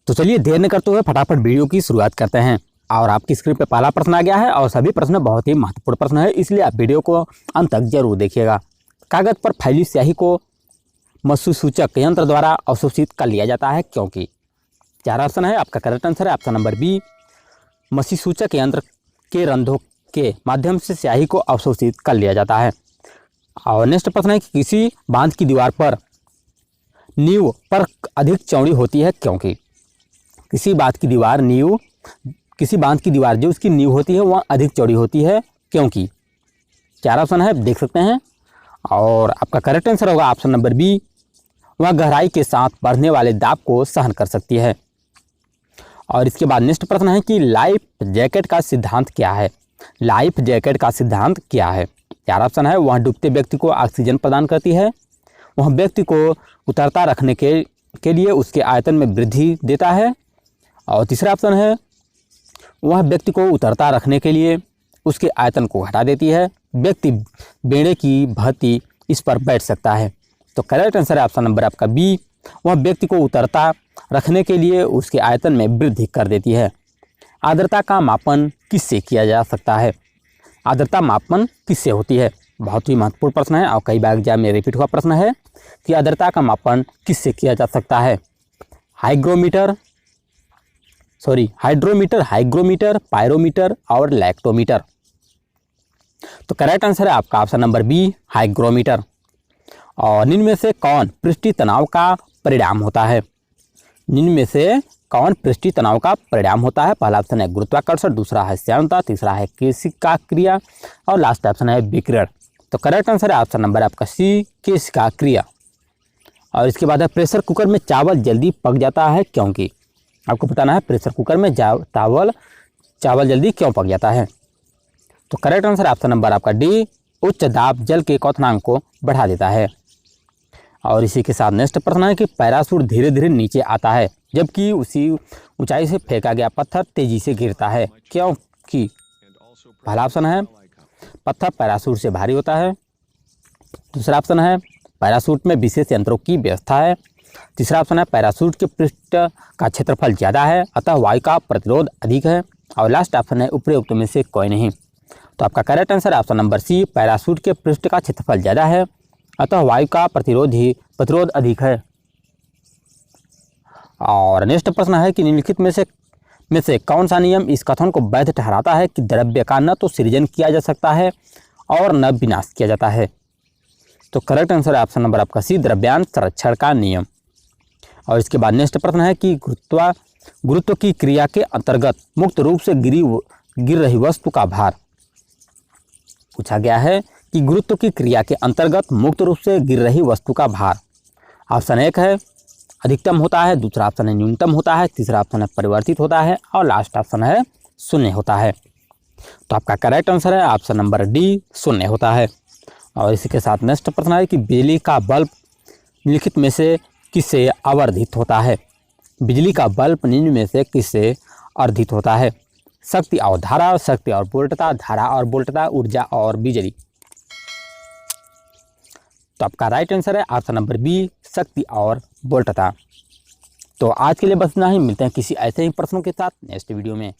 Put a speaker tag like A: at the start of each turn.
A: तो चलिए देर न करते हुए फटाफट वीडियो की शुरुआत करते हैं। और आपकी स्क्रीन पे पहला प्रश्न आ गया है और सभी प्रश्न बहुत ही महत्वपूर्ण प्रश्न है, इसलिए आप वीडियो को अंत तक जरूर देखिएगा। कागज पर फैली स्याही को मशूसूचक यंत्र द्वारा अवशोषित कर लिया जाता है क्योंकि। चार ऑप्शन है, आपका करेक्ट आंसर है ऑप्शन नंबर बी, मशूसूचक यंत्र के रंध्रों के माध्यम से स्याही को अवशोषित कर लिया जाता है। और नेक्स्ट प्रश्न है कि किसी बांध की दीवार पर नींव पर अधिक चौड़ी होती है क्योंकि। किसी बांध की दीवार जो उसकी नींव होती है वह अधिक चौड़ी होती है क्योंकि। चार ऑप्शन है, देख सकते हैं। और आपका करेक्ट आंसर होगा ऑप्शन नंबर बी, वह गहराई के साथ बढ़ने वाले दाब को सहन कर सकती है। और इसके बाद नेक्स्ट प्रश्न है कि लाइफ जैकेट का सिद्धांत क्या है। लाइफ जैकेट का सिद्धांत क्या है। चार ऑप्शन है, वह डूबते व्यक्ति को ऑक्सीजन प्रदान करती है, वह व्यक्ति को उतरता रखने के लिए उसके आयतन में वृद्धि देता है, और तीसरा ऑप्शन है, वह व्यक्ति को उतरता रखने के लिए उसके आयतन को घटा देती है, व्यक्ति बेड़े की भर्ती इस पर बैठ सकता है। तो करेक्ट आंसर है ऑप्शन नंबर आपका बी, वह व्यक्ति को उतरता रखने के लिए उसके आयतन में वृद्धि कर देती है। आर्द्रता का मापन किससे किया जा सकता है। आर्द्रता मापन किससे होती है, बहुत ही महत्वपूर्ण प्रश्न है और कई बार एग्जाम में रिपीट हुआ प्रश्न है कि आर्द्रता का मापन किससे किया जा सकता है। हाइड्रोमीटर, हाइग्रोमीटर, पायरोमीटर और लैक्टोमीटर। तो करेक्ट आंसर है आपका ऑप्शन नंबर बी, हाइग्रोमीटर। और निम्न में से कौन पृष्ठीय तनाव का परिणाम होता है। निम्न में से कौन पृष्ठीय तनाव का परिणाम होता है। पहला ऑप्शन है गुरुत्वाकर्षण, दूसरा है श्यानता, तीसरा है केशिका क्रिया और लास्ट ऑप्शन है विकिरण। तो करेक्ट आंसर है ऑप्शन नंबर आपका सी, केशिका क्रिया। और इसके बाद है प्रेशर कुकर में चावल जल्दी पक जाता है क्योंकि। आपको बताना है प्रेशर कुकर में चावल जल्दी क्यों पक जाता है। तो करेक्ट आंसर ऑप्शन नंबर आपका डी, उच्च दाब जल के क्वथनांक को बढ़ा देता है। और इसी के साथ नेक्स्ट प्रश्न है कि पैराशूट धीरे धीरे नीचे आता है जबकि उसी ऊंचाई से फेंका गया पत्थर तेजी से गिरता है क्योंकि। पहला ऑप्शन है, पत्थर पैराशूट से भारी होता है। दूसरा ऑप्शन है, पैराशूट में विशेष यंत्रों की व्यवस्था है। तीसरा ऑप्शन है, पैराशूट के पृष्ठ का क्षेत्रफल ज़्यादा है अतः वायु का प्रतिरोध अधिक है। और लास्ट ऑप्शन है, उपयुक्त में से कोई नहीं। तो आपका correct answer option number C, parachute के पृष्ठ का क्षेत्रफल ज़्यादा है अतः वायु का प्रतिरोध अधिक है। और नेक्स्ट प्रश्न है कि निम्नलिखित में से कौन सा नियम इस कथन को वैध ठहराता है कि द्रव्य का न तो सृजन किया जा सकता है और न विनाश किया जाता है। तो करेक्ट आंसर है ऑप्शन नंबर आपका सी, द्रव्यांश संरक्षण का नियम। और इसके बाद नेक्स्ट प्रश्न है कि गुरुत्व की क्रिया के अंतर्गत मुक्त रूप से गिर रही वस्तु का भार। पूछा गया है कि गुरुत्व की क्रिया के अंतर्गत मुक्त रूप से गिर रही वस्तु का भार। ऑप्शन एक है अधिकतम होता है, दूसरा ऑप्शन है न्यूनतम होता है, तीसरा ऑप्शन है परिवर्तित होता है और लास्ट ऑप्शन है शून्य होता है। तो आपका करेक्ट आंसर है ऑप्शन नंबर डी, शून्य होता है। और इसी के साथ नेक्स्ट प्रश्न है कि बिजली का बल्ब निम्नलिखित में से किससे आवर्धित होता है। बिजली का बल्ब निम्न में से किससे अर्धित होता है। शक्ति और धारा, शक्ति और वोल्टता, धारा और वोल्टता, ऊर्जा और बिजली। तो आपका राइट आंसर है ऑप्शन नंबर बी, शक्ति और वोल्टता। तो आज के लिए बस इतना ही, मिलते हैं किसी ऐसे ही प्रश्नों के साथ नेक्स्ट वीडियो में।